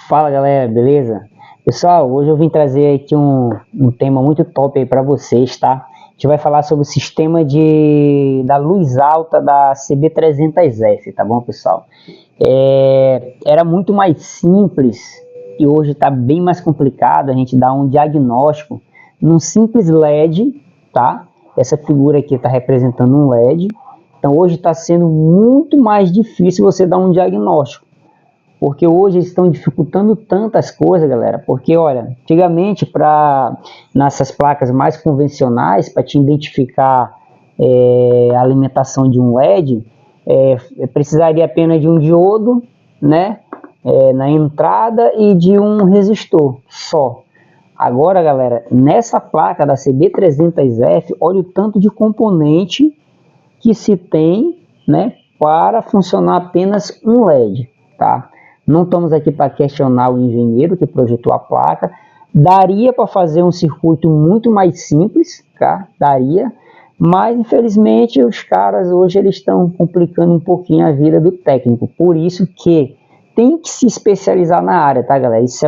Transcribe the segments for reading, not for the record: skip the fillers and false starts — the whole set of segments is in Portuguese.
Fala galera, beleza? Pessoal, hoje eu vim trazer aqui um tema muito top aí para vocês, tá? A gente vai falar sobre o sistema da luz alta da CB300F, tá bom, pessoal? Era muito mais simples e hoje está bem mais complicado a gente dar um diagnóstico num simples LED, tá? Essa figura aqui está representando um LED, então hoje está sendo muito mais difícil você dar um diagnóstico. Porque hoje eles estão dificultando tantas coisas, galera. Porque, olha, antigamente, nessas placas mais convencionais, para te identificar a alimentação de um LED, precisaria apenas de um diodo, né, na entrada e de um resistor só. Agora, galera, nessa placa da CB300F, olha o tanto de componente que se tem, né, para funcionar apenas um LED, tá? Não estamos aqui para questionar o engenheiro que projetou a placa. Daria para fazer um circuito muito mais simples, tá? Daria, mas infelizmente os caras hoje eles estão complicando um pouquinho a vida do técnico. Por isso que tem que se especializar na área, tá, galera? Isso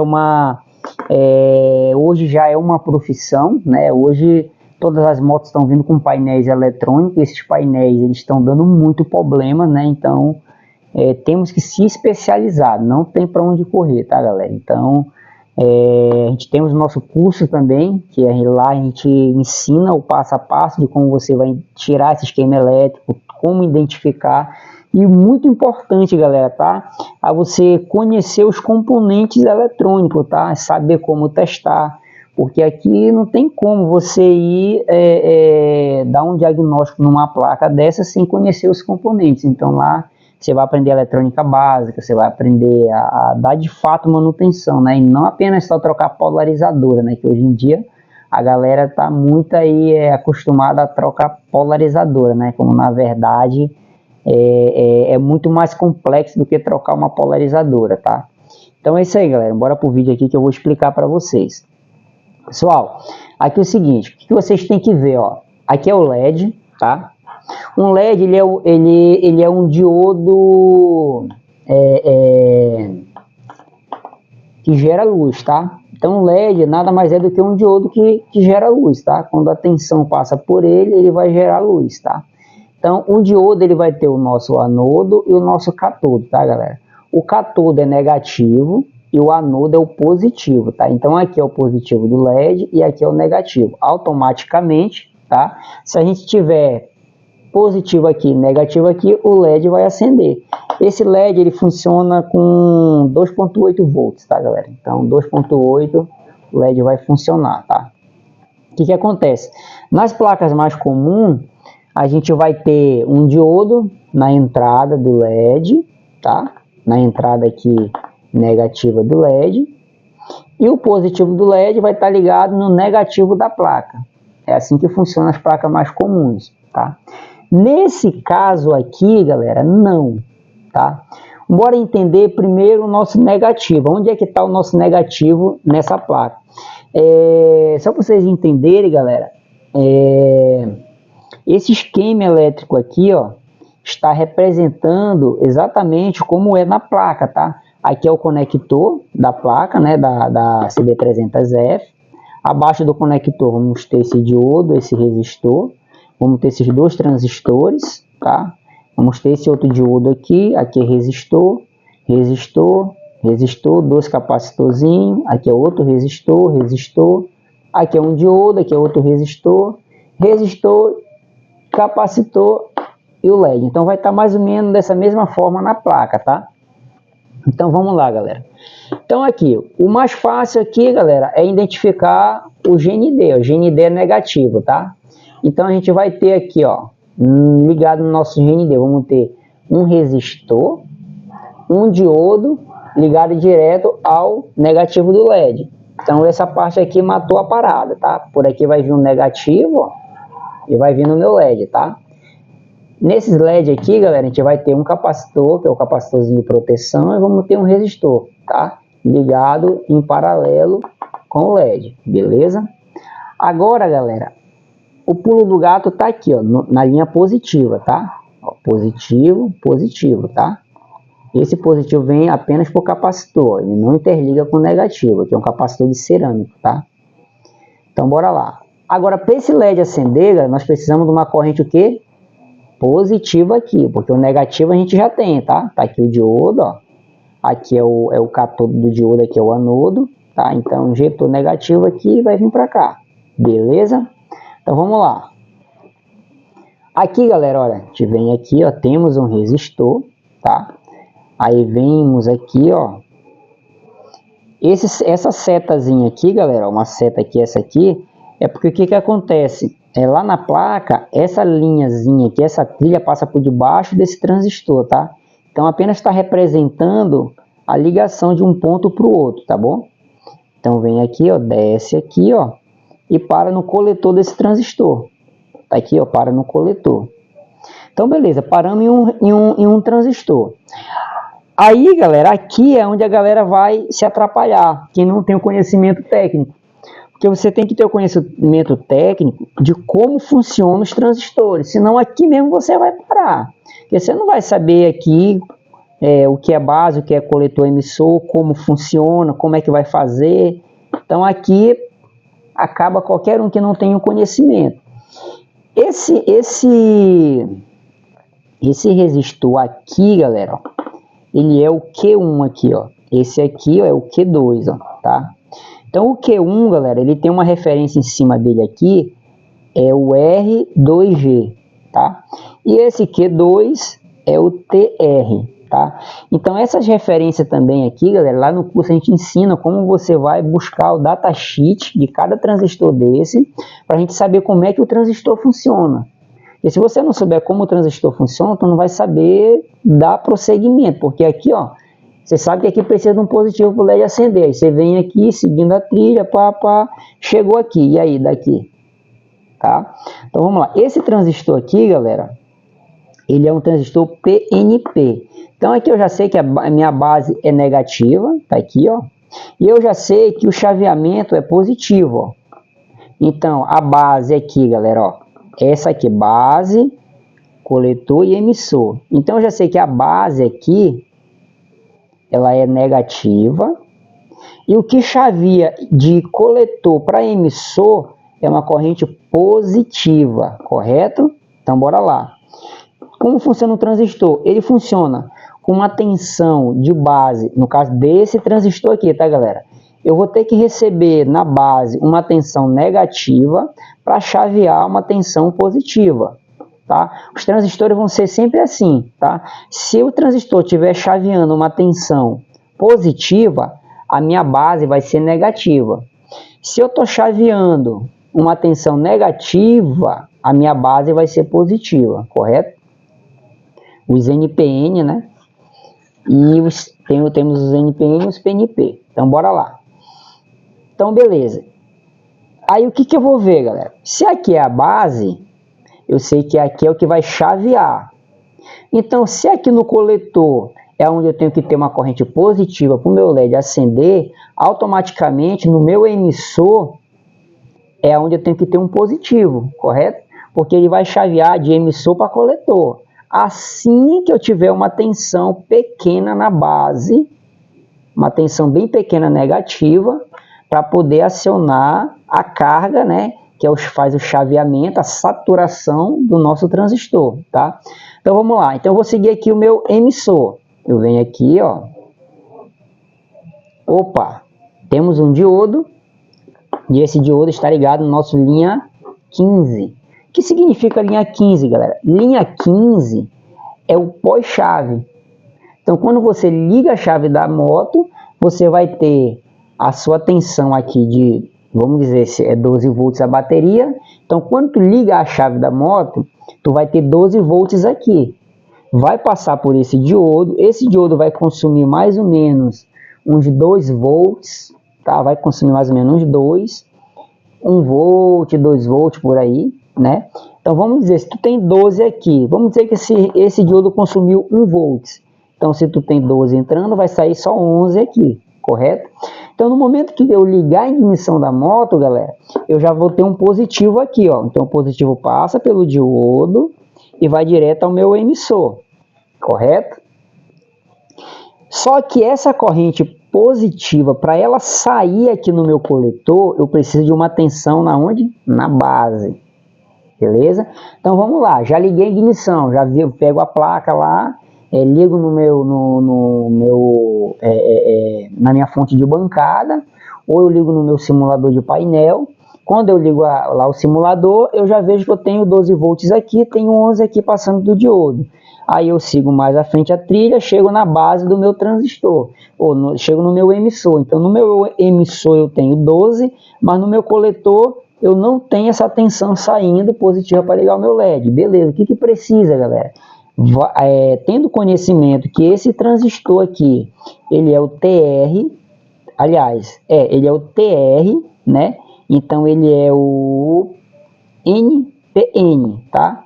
hoje já é uma profissão, né? Hoje todas as motos estão vindo com painéis eletrônicos. Esses painéis eles estão dando muito problema, né? Então temos que se especializar, não tem para onde correr, tá, galera? Então, a gente tem o nosso curso também, que lá a gente ensina o passo a passo de como você vai tirar esse esquema elétrico, como identificar, e muito importante, galera, tá? A você conhecer os componentes eletrônicos, tá? Saber como testar, porque aqui não tem como você ir dar um diagnóstico numa placa dessa sem conhecer os componentes. Então lá você vai aprender eletrônica básica, você vai aprender a dar de fato manutenção, né? E não apenas só trocar polarizadora, né? Que hoje em dia a galera tá muito aí acostumada a trocar polarizadora, né? Como na verdade é muito mais complexo do que trocar uma polarizadora, tá? Então é isso aí, galera. Bora pro vídeo aqui que eu vou explicar para vocês. Pessoal, aqui é o seguinte, o que vocês têm que ver, ó? Aqui é o LED, tá? Um LED ele é um diodo que gera luz, tá? Então o LED nada mais é do que um diodo que gera luz, tá? Quando a tensão passa por ele, ele vai gerar luz, tá? Então o diodo ele vai ter o nosso anodo e o nosso catodo, tá, galera? O catodo é negativo e o anodo é o positivo, tá? Então aqui é o positivo do LED e aqui é o negativo. Automaticamente, tá? Se a gente tiver positivo aqui, negativo aqui, o LED vai acender. Esse LED ele funciona com 2.8 volts, tá, galera? Então 2.8 o LED vai funcionar, tá? O que acontece? Nas placas mais comuns, a gente vai ter um diodo na entrada do LED, tá? Na entrada aqui negativa do LED. E o positivo do LED vai estar ligado no negativo da placa. É assim que funcionam as placas mais comuns, tá? Nesse caso aqui, galera, não, tá? Bora entender primeiro o nosso negativo. Onde é que está o nosso negativo nessa placa? Só para vocês entenderem, galera, esse esquema elétrico aqui, ó, está representando exatamente como é na placa, tá? Aqui é o conector da placa, né, da CB300F. Abaixo do conector vamos ter esse diodo, esse resistor. Vamos ter esses dois transistores, tá? Vamos ter esse outro diodo aqui, aqui é resistor, resistor, resistor, dois capacitorzinhos, aqui é outro resistor, resistor, aqui é um diodo, aqui é outro resistor, resistor, capacitor e o LED. Então vai estar mais ou menos dessa mesma forma na placa, tá? Então vamos lá, galera. Então aqui, o mais fácil aqui, galera, é identificar o GND. O GND é negativo, tá? Então a gente vai ter aqui, ó, ligado no nosso GND, vamos ter um resistor, um diodo ligado direto ao negativo do LED. Então essa parte aqui matou a parada, tá? Por aqui vai vir um negativo, ó, e vai vir no meu LED, tá? Nesses LED aqui, galera, a gente vai ter um capacitor, que é o capacitorzinho de proteção, e vamos ter um resistor, tá? Ligado em paralelo com o LED, beleza? Agora, galera, o pulo do gato tá aqui, ó, na linha positiva, tá? Ó, positivo, positivo, tá? Esse positivo vem apenas para o capacitor, ele não interliga com o negativo, que é um capacitor de cerâmico, tá? Então, bora lá. Agora, para esse LED acender, nós precisamos de uma corrente o quê? Positiva aqui, porque o negativo a gente já tem, tá? Tá aqui o diodo, ó. Aqui é o cátodo do diodo, aqui é o anodo, tá? Então, injetor negativo aqui vai vir para cá, beleza? Então, vamos lá. Aqui, galera, olha, a gente vem aqui, ó, temos um resistor, tá? Aí vemos aqui, ó, essa setazinha aqui, galera, uma seta aqui, essa aqui, é porque o que que acontece? Lá na placa, essa linhazinha aqui, essa trilha passa por debaixo desse transistor, tá? Então, apenas está representando a ligação de um ponto para o outro, tá bom? Então, vem aqui, ó, desce aqui, ó, e para no coletor desse transistor. Tá aqui, ó, para no coletor. Então, beleza, paramos em um transistor. Aí, galera, aqui é onde a galera vai se atrapalhar, quem não tem o conhecimento técnico. Porque você tem que ter o conhecimento técnico de como funcionam os transistores, senão aqui mesmo você vai parar. Porque você não vai saber aqui o que é base, o que é coletor emissor, como funciona, como é que vai fazer. Então aqui acaba qualquer um que não tem o conhecimento. Esse resistor aqui, galera, ó, ele é o Q1 aqui, ó. Esse aqui, ó, é o Q2, ó, tá? Então o Q1, galera, ele tem uma referência em cima dele aqui, é o R2G, tá? E esse Q2 é o TR, tá? Então essas referências também aqui, galera, lá no curso a gente ensina como você vai buscar o datasheet de cada transistor desse, para a gente saber como é que o transistor funciona. E se você não souber como o transistor funciona, tu não vai saber dar prosseguimento, porque aqui, ó, você sabe que aqui precisa de um positivo para o LED acender. Aí você vem aqui, seguindo a trilha, chegou aqui. E aí, daqui? Tá? Então, vamos lá. Esse transistor aqui, galera, ele é um transistor PNP. Então, aqui eu já sei que a minha base é negativa. Tá aqui, ó. E eu já sei que o chaveamento é positivo, ó. Então, a base aqui, galera, ó. Essa aqui, base, coletor e emissor. Então, eu já sei que a base aqui ela é negativa, e o que chavia de coletor para emissor é uma corrente positiva, correto? Então, bora lá. Como funciona o transistor? Ele funciona com uma tensão de base, no caso desse transistor aqui, tá, galera? Eu vou ter que receber na base uma tensão negativa para chavear uma tensão positiva. Tá? Os transistores vão ser sempre assim, tá? Se o transistor estiver chaveando uma tensão positiva, a minha base vai ser negativa. Se eu estou chaveando uma tensão negativa, a minha base vai ser positiva, correto? Os NPN, né? E temos os NPN e os PNP. Então, bora lá. Então, beleza. Aí, o que eu vou ver, galera? Se aqui é a base, eu sei que aqui é o que vai chavear. Então, se aqui no coletor é onde eu tenho que ter uma corrente positiva para o meu LED acender, automaticamente no meu emissor é onde eu tenho que ter um positivo, correto? Porque ele vai chavear de emissor para coletor. Assim que eu tiver uma tensão pequena na base, uma tensão bem pequena negativa, para poder acionar a carga, né? Que faz o chaveamento, a saturação do nosso transistor, tá? Então, vamos lá. Então, eu vou seguir aqui o meu emissor. Eu venho aqui, ó. Opa! Temos um diodo. E esse diodo está ligado no nosso linha 15. O que significa linha 15, galera? Linha 15 é o pós-chave. Então, quando você liga a chave da moto, você vai ter a sua tensão aqui de, vamos dizer, se é 12 volts a bateria. Então, quando tu liga a chave da moto, tu vai ter 12 volts aqui. Vai passar por esse diodo vai consumir mais ou menos uns 2 volts, tá? Vai consumir mais ou menos uns 2, 1 volt, 2 volts por aí, né? Então, vamos dizer, se tu tem 12 aqui, vamos dizer que esse diodo consumiu 1 volt. Então, se tu tem 12 entrando, vai sair só 11 aqui, correto? Então, no momento que eu ligar a ignição da moto, galera, eu já vou ter um positivo aqui, ó. Então, o positivo passa pelo diodo e vai direto ao meu emissor, correto? Só que essa corrente positiva, para ela sair aqui no meu coletor, eu preciso de uma tensão na onde? Na base. Beleza? Então vamos lá, já liguei a ignição, já vi, pego a placa lá, ligo na minha fonte de bancada, ou eu ligo no meu simulador de painel. Quando eu ligo lá o simulador, eu já vejo que eu tenho 12 volts aqui, tenho 11 aqui passando do diodo. Aí eu sigo mais à frente a trilha, chego na base do meu transistor, ou chego no meu emissor. Então no meu emissor eu tenho 12, mas no meu coletor eu não tenho essa tensão saindo positiva para ligar o meu LED. Beleza, o que precisa, galera? Tendo conhecimento que esse transistor aqui, ele é o TR, aliás, ele é o TR, né? Então ele é o NPN, tá?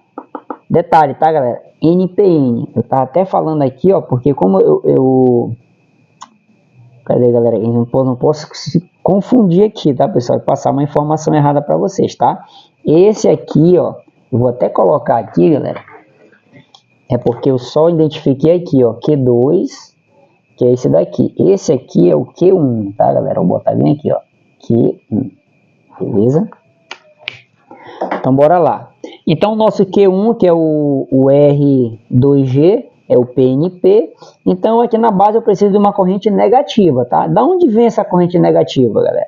Detalhe, tá, galera? NPN. Eu tava até falando aqui, ó, porque como cadê, galera? Eu não posso se confundir aqui, tá, pessoal? Passar uma informação errada para vocês, tá? Esse aqui, ó, eu vou até colocar aqui, galera. É porque eu só identifiquei aqui, ó, Q2, que é esse daqui. Esse aqui é o Q1, tá, galera? Vou botar bem aqui, ó, Q1. Beleza? Então, bora lá. Então, o nosso Q1, que é o R2G, é o PNP. Então, aqui na base eu preciso de uma corrente negativa, tá? Da onde vem essa corrente negativa, galera?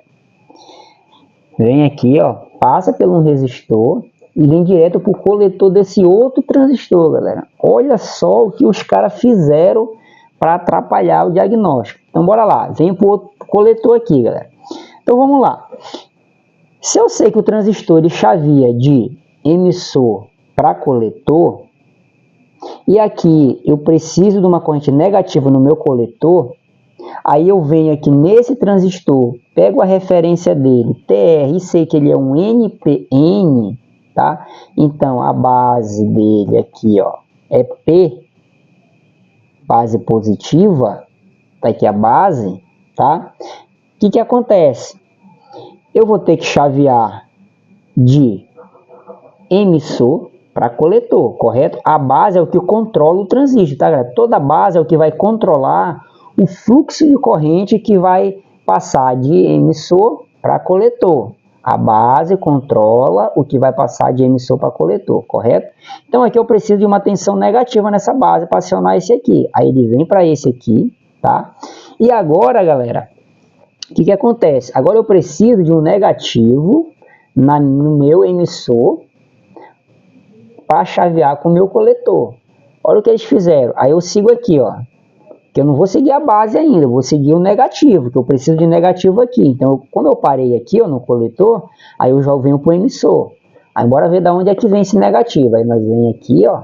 Vem aqui, ó, passa por um resistor e vem direto para o coletor desse outro transistor, galera. Olha só o que os caras fizeram para atrapalhar o diagnóstico. Então, bora lá. Vem para o outro coletor aqui, galera. Então, vamos lá. Se eu sei que o transistor ele chavia de emissor para coletor, e aqui eu preciso de uma corrente negativa no meu coletor, aí eu venho aqui nesse transistor, pego a referência dele, TR, e sei que ele é um NPN, tá? Então a base dele aqui, ó, é P, base positiva, tá aqui a base, tá? O que acontece? Eu vou ter que chavear de emissor para coletor, correto? A base é o que controla o transistor, tá, galera? Toda base é o que vai controlar o fluxo de corrente que vai passar de emissor para coletor. A base controla o que vai passar de emissor para coletor, correto? Então aqui eu preciso de uma tensão negativa nessa base para acionar esse aqui. Aí ele vem para esse aqui, tá? E agora, galera, o que acontece? Agora eu preciso de um negativo no meu emissor para chavear com o meu coletor. Olha o que eles fizeram. Aí eu sigo aqui, ó, que eu não vou seguir a base ainda, eu vou seguir o negativo, que eu preciso de negativo aqui. Então, como eu parei aqui, ó, no coletor, aí eu já venho para o emissor. Aí bora ver de onde é que vem esse negativo. Aí nós vem aqui, ó.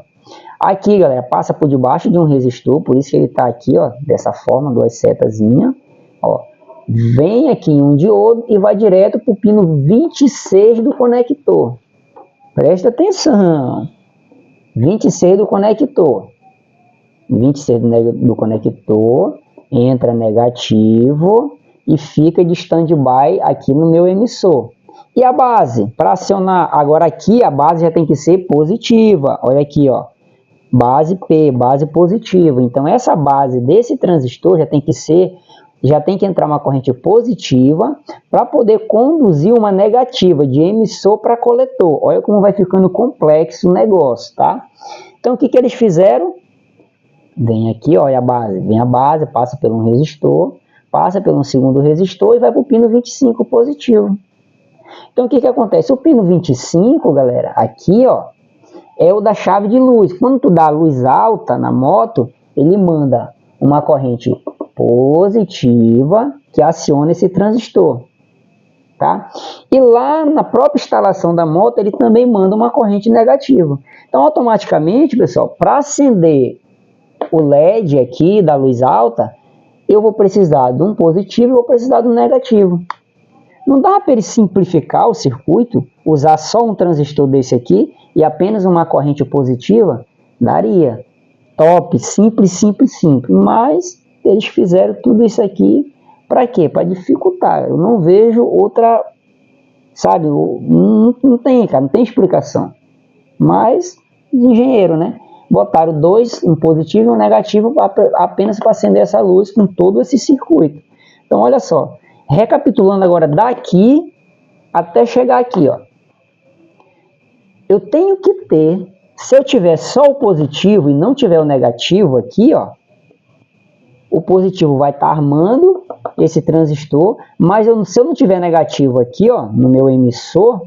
Aqui, galera, passa por debaixo de um resistor, por isso que ele está aqui, ó, dessa forma, duas setazinhas, ó. Vem aqui em um diodo e vai direto para o pino 26 do conector. Presta atenção. 26 do conector. 26 do conector, entra negativo e fica de standby aqui no meu emissor. E a base, para acionar, agora aqui a base já tem que ser positiva. Olha aqui, ó. Base P, base positiva. Então essa base desse transistor já tem que entrar uma corrente positiva para poder conduzir uma negativa de emissor para coletor. Olha como vai ficando complexo o negócio, tá? Então o que eles fizeram? Vem aqui, olha a base. Vem a base, passa por um resistor, passa por um segundo resistor e vai para o pino 25 positivo. Então o que acontece? O pino 25, galera, aqui, ó, é o da chave de luz. Quando tu dá luz alta na moto, ele manda uma corrente positiva que aciona esse transistor, tá? E lá na própria instalação da moto, ele também manda uma corrente negativa. Então, automaticamente, pessoal, para acender o LED aqui da luz alta, eu vou precisar de um positivo e vou precisar de um negativo. Não dá para ele simplificar o circuito, usar só um transistor desse aqui e apenas uma corrente positiva? Daria. Top, simples, simples, simples. Mas eles fizeram tudo isso aqui para quê? Para dificultar. Eu não vejo outra, sabe? Não tem, cara, não tem explicação. Mas, engenheiro, né? botaram dois, um positivo e um negativo, apenas para acender essa luz com todo esse circuito. Então, olha só, recapitulando agora daqui até chegar aqui, ó. Eu tenho que ter, se eu tiver só o positivo e não tiver o negativo aqui, ó, o positivo vai estar armando esse transistor, mas se eu não tiver negativo aqui, ó, no meu emissor,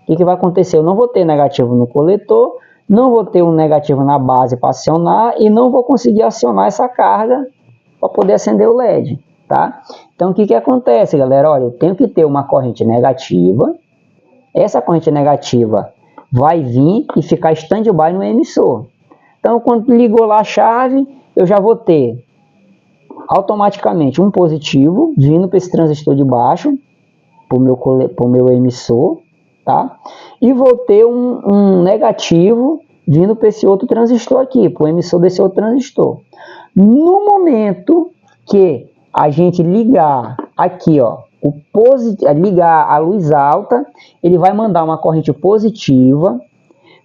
o que vai acontecer? Eu não vou ter negativo no coletor, não vou ter um negativo na base para acionar e não vou conseguir acionar essa carga para poder acender o LED, tá? Então, o que acontece, galera? Olha, eu tenho que ter uma corrente negativa. Essa corrente negativa vai vir e ficar stand-by no emissor. Então, quando ligou lá a chave, eu já vou ter automaticamente um positivo vindo para esse transistor de baixo, para o meu emissor, tá? E vou ter um negativo vindo para esse outro transistor aqui, para o emissor desse outro transistor. No momento que a gente ligar aqui, ó, ligar a luz alta, ele vai mandar uma corrente positiva,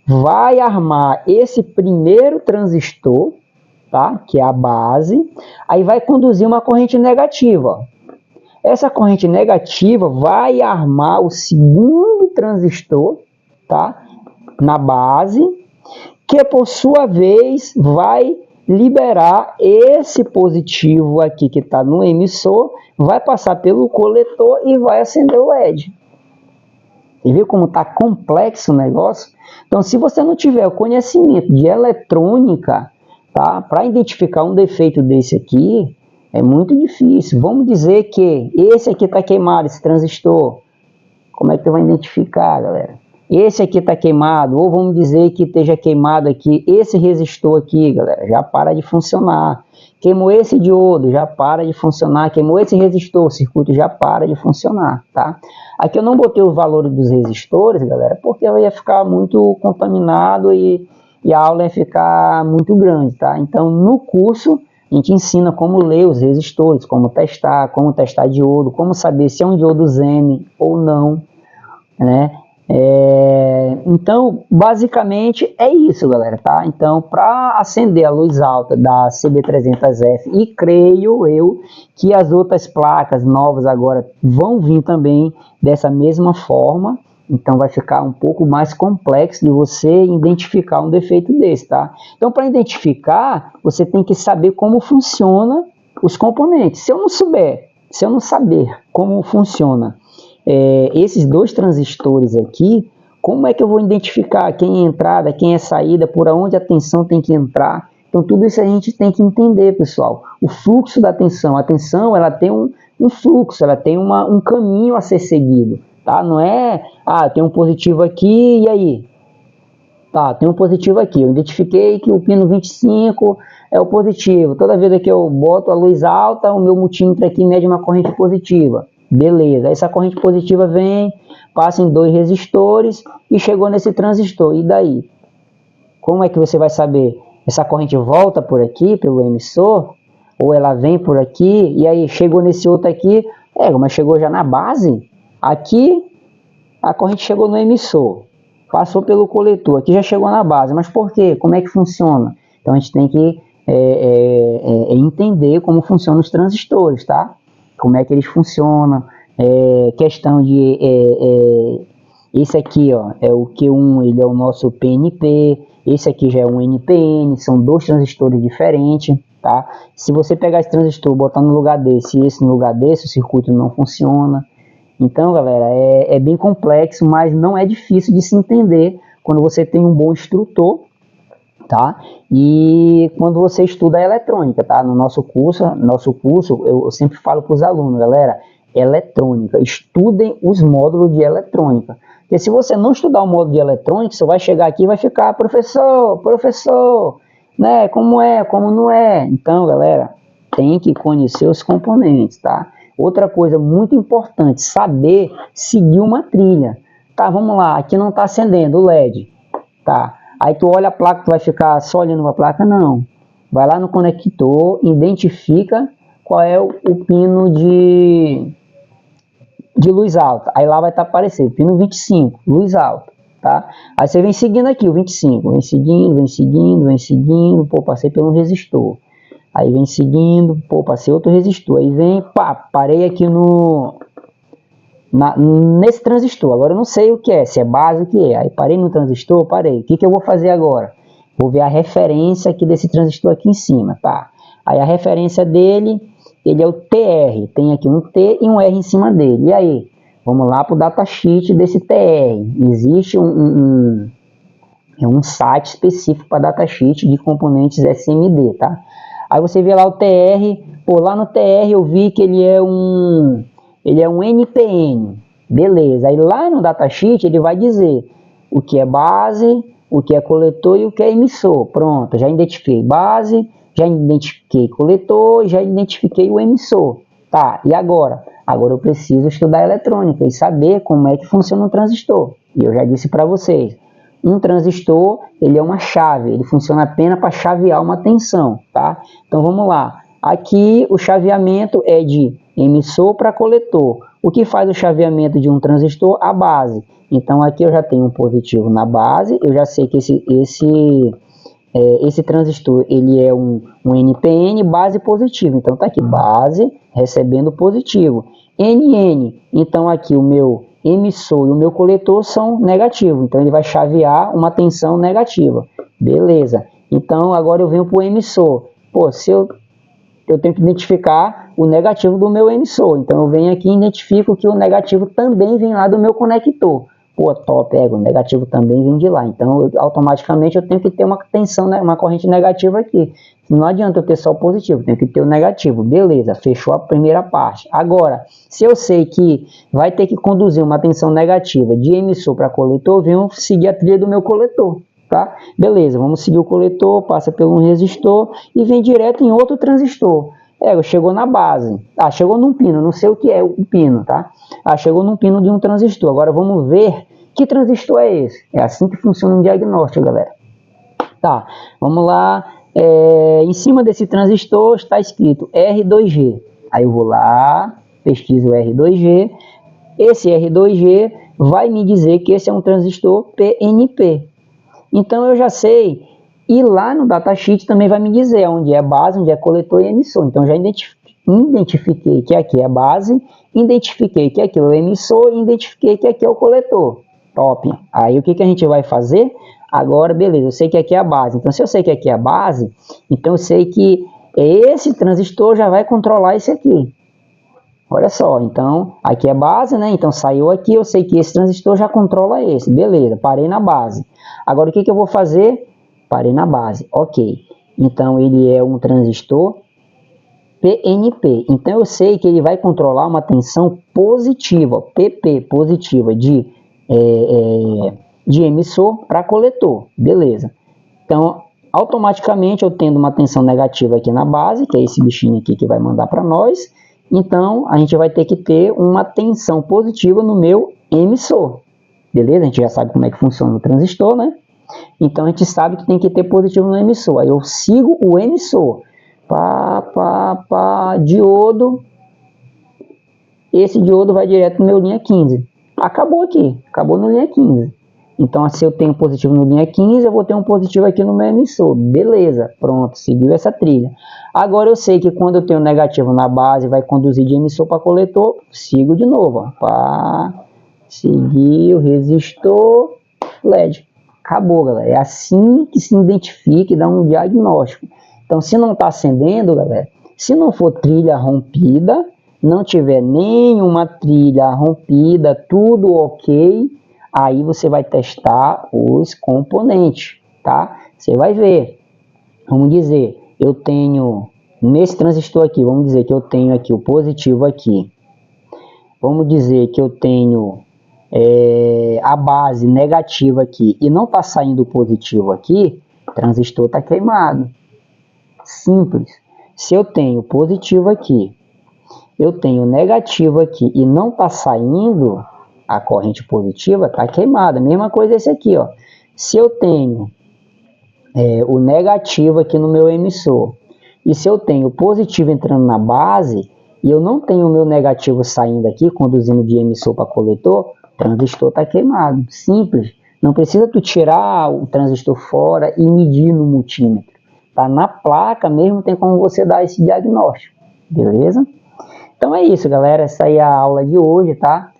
vai armar esse primeiro transistor, tá? Que é a base, aí vai conduzir uma corrente negativa, ó. Essa corrente negativa vai armar o segundo transistor, tá? Na base, que por sua vez vai liberar esse positivo aqui que está no emissor, vai passar pelo coletor e vai acender o LED. Você viu como está complexo o negócio? Então, se você não tiver o conhecimento de eletrônica, tá? Para identificar um defeito desse aqui, é muito difícil. Vamos dizer que esse aqui está queimado, esse transistor. Como é que você vai identificar, galera? Esse aqui está queimado, ou vamos dizer que esteja queimado aqui, esse resistor aqui, galera, já para de funcionar. Queimou esse diodo, já para de funcionar. Queimou esse resistor, o circuito já para de funcionar, tá? Aqui eu não botei os valores dos resistores, galera, porque eu ia ficar muito contaminado e a aula ia ficar muito grande, tá? Então, no curso, a gente ensina como ler os resistores, como testar diodo, como saber se é um diodo Zen ou não, né? Então, basicamente é isso, galera, tá? Então, para acender a luz alta da CB300F, e creio eu que as outras placas novas agora vão vir também dessa mesma forma, então vai ficar um pouco mais complexo de você identificar um defeito desse, tá? Então, para identificar, você tem que saber como funciona os componentes. Se eu não saber como funciona esses dois transistores aqui, como é que eu vou identificar quem é entrada, quem é saída, por onde a tensão tem que entrar? Então, tudo isso a gente tem que entender, pessoal. O fluxo da tensão. A tensão, ela tem um fluxo, ela tem um caminho a ser seguido, tá? Não é, tem um positivo aqui, e aí? Tá, tem um positivo aqui. Eu identifiquei que o pino 25 é o positivo. Toda vez que eu boto a luz alta, o meu multímetro aqui mede uma corrente positiva. Beleza, essa corrente positiva vem, passa em dois resistores e chegou nesse transistor. E daí? Como é que você vai saber? Essa corrente volta por aqui, pelo emissor? Ou ela vem por aqui e aí chegou nesse outro aqui? Mas chegou já na base? Aqui a corrente chegou no emissor, passou pelo coletor, aqui já chegou na base. Mas por quê? Como é que funciona? Então a gente tem que entender como funcionam os transistores, tá? Como é que eles funcionam, questão de, esse aqui, ó, é o Q1, ele é o nosso PNP, esse aqui já é um NPN, são dois transistores diferentes, tá? Se você pegar esse transistor, botar no lugar desse e esse no lugar desse, o circuito não funciona. Então, galera, é bem complexo, mas não é difícil de se entender quando você tem um bom instrutor, tá? E quando você estuda a eletrônica, tá? No nosso curso, eu sempre falo para os alunos, galera, eletrônica, estudem os módulos de eletrônica. Porque se você não estudar o módulo de eletrônica, você vai chegar aqui e vai ficar, professor, né? Como é, como não é? Então, galera, tem que conhecer os componentes, tá? Outra coisa muito importante, saber seguir uma trilha. Tá, vamos lá, aqui não está acendendo o LED, tá? Aí tu olha a placa, tu vai ficar só olhando para a placa? Não. Vai lá no conector, identifica qual é o pino de luz alta. Aí lá vai estar aparecendo, pino 25, luz alta. tá? Aí você vem seguindo aqui o 25, vem seguindo, pô, passei pelo resistor. Aí vem seguindo, pô, passei outro resistor. Aí vem, pá, parei aqui nesse transistor. Agora eu não sei o que é, se é base, o que é. Aí parei no transistor, parei. O que eu vou fazer agora? Vou ver a referência aqui desse transistor aqui em cima, tá? Aí a referência dele, ele é o TR. Tem aqui um T e um R em cima dele. E aí? Vamos lá para o datasheet desse TR. Existe um site específico para datasheet de componentes SMD, tá? Aí você vê lá o TR, pô, lá no TR eu vi que ele é um NPN, beleza. Aí lá no datasheet ele vai dizer o que é base, o que é coletor e o que é emissor. Pronto, já identifiquei base, já identifiquei coletor, já identifiquei o emissor. Tá, e agora? Agora eu preciso estudar eletrônica e saber como é que funciona um transistor. E eu já disse para vocês, um transistor, ele é uma chave, ele funciona apenas para chavear uma tensão, tá? Então vamos lá. Aqui o chaveamento é de emissor para coletor. O que faz o chaveamento de um transistor? A base. Então aqui eu já tenho um positivo na base, eu já sei que esse transistor ele é um NPN, base positivo. Então tá aqui, base recebendo positivo. NN, então aqui o meu emissor e o meu coletor são negativos, então ele vai chavear uma tensão negativa. Beleza. Então agora eu venho para o emissor. Pô, se eu tenho que identificar o negativo do meu emissor. Então eu venho aqui e identifico que o negativo também vem lá do meu conector. Pô, top, o negativo também vem de lá. Então automaticamente eu tenho que ter uma tensão, uma corrente negativa aqui. Não adianta eu ter só o positivo, tenho que ter o negativo. Beleza, fechou a primeira parte. Agora, se eu sei que vai ter que conduzir uma tensão negativa de emissor para coletor, eu venho seguir a trilha do meu coletor. Tá? Beleza, vamos seguir o coletor, passa por um resistor e vem direto em outro transistor. Chegou na base. Chegou num pino, não sei o que é o pino, tá? Chegou num pino de um transistor. Agora vamos ver que transistor é esse. É assim que funciona um diagnóstico, galera. Tá, vamos lá. Em cima desse transistor está escrito R2G. Aí eu vou lá, pesquiso o R2G. Esse R2G vai me dizer que esse é um transistor PNP. Então eu já sei, e lá no datasheet também vai me dizer onde é base, onde é coletor e emissor. Então já identifiquei que aqui é base, identifiquei que aqui é o emissor e identifiquei que aqui é o coletor. Top. Aí o que a gente vai fazer? Agora, beleza, eu sei que aqui é a base. Então se eu sei que aqui é a base, então eu sei que esse transistor já vai controlar esse aqui. Olha só, então aqui é base, né? Então saiu aqui, eu sei que esse transistor já controla esse. Beleza, parei na base. Agora o que eu vou fazer? Parei na base, ok. Então ele é um transistor PNP. Então eu sei que ele vai controlar uma tensão positiva, PP, positiva, de emissor para coletor. Beleza. Então automaticamente eu tendo uma tensão negativa aqui na base, que é esse bichinho aqui que vai mandar para nós. Então a gente vai ter que ter uma tensão positiva no meu emissor. Beleza? A gente já sabe como é que funciona o transistor, né? Então a gente sabe que tem que ter positivo no emissor. Aí eu sigo o emissor. Diodo. Esse diodo vai direto no meu linha 15. Acabou aqui. Acabou no linha 15. Então se eu tenho positivo no linha 15, eu vou ter um positivo aqui no meu emissor. Beleza, pronto, seguiu essa trilha. Agora eu sei que quando eu tenho negativo na base, vai conduzir de emissor para coletor. Sigo de novo. Seguir o resistor LED. Acabou, galera. É assim que se identifica e dá um diagnóstico. Então, se não está acendendo, galera, se não for trilha rompida, não tiver nenhuma trilha rompida, tudo ok, aí você vai testar os componentes, tá? Você vai ver. Vamos dizer, eu tenho, nesse transistor aqui, vamos dizer que eu tenho aqui o positivo aqui. Vamos dizer que eu tenho a base negativa aqui e não está saindo positivo aqui, o transistor está queimado. Simples. Se eu tenho positivo aqui, eu tenho negativo aqui e não está saindo a corrente positiva, está queimada. Mesma coisa esse aqui, ó. Se eu tenho o negativo aqui no meu emissor e se eu tenho positivo entrando na base e eu não tenho o meu negativo saindo aqui, conduzindo de emissor para coletor, o transistor está queimado. Simples. Não precisa tu tirar o transistor fora e medir no multímetro. Tá? Na placa mesmo tem como você dar esse diagnóstico, beleza? Então é isso, galera. Essa aí é a aula de hoje, tá?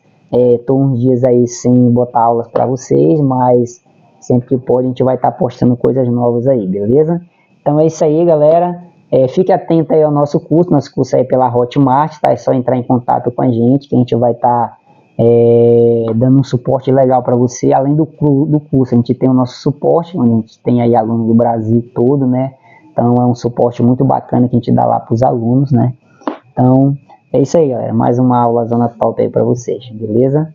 Tô uns dias aí sem botar aulas para vocês, mas sempre que pode a gente vai estar postando coisas novas aí, beleza? Então é isso aí, galera. Fique atento aí ao nosso curso aí pela Hotmart, tá? É só entrar em contato com a gente, que a gente vai estar dando um suporte legal para você. Além do curso, a gente tem o nosso suporte, onde a gente tem aí alunos do Brasil todo, né? Então é um suporte muito bacana que a gente dá lá para os alunos, né? Então é isso aí, galera. Mais uma aula zona top aí para vocês, beleza?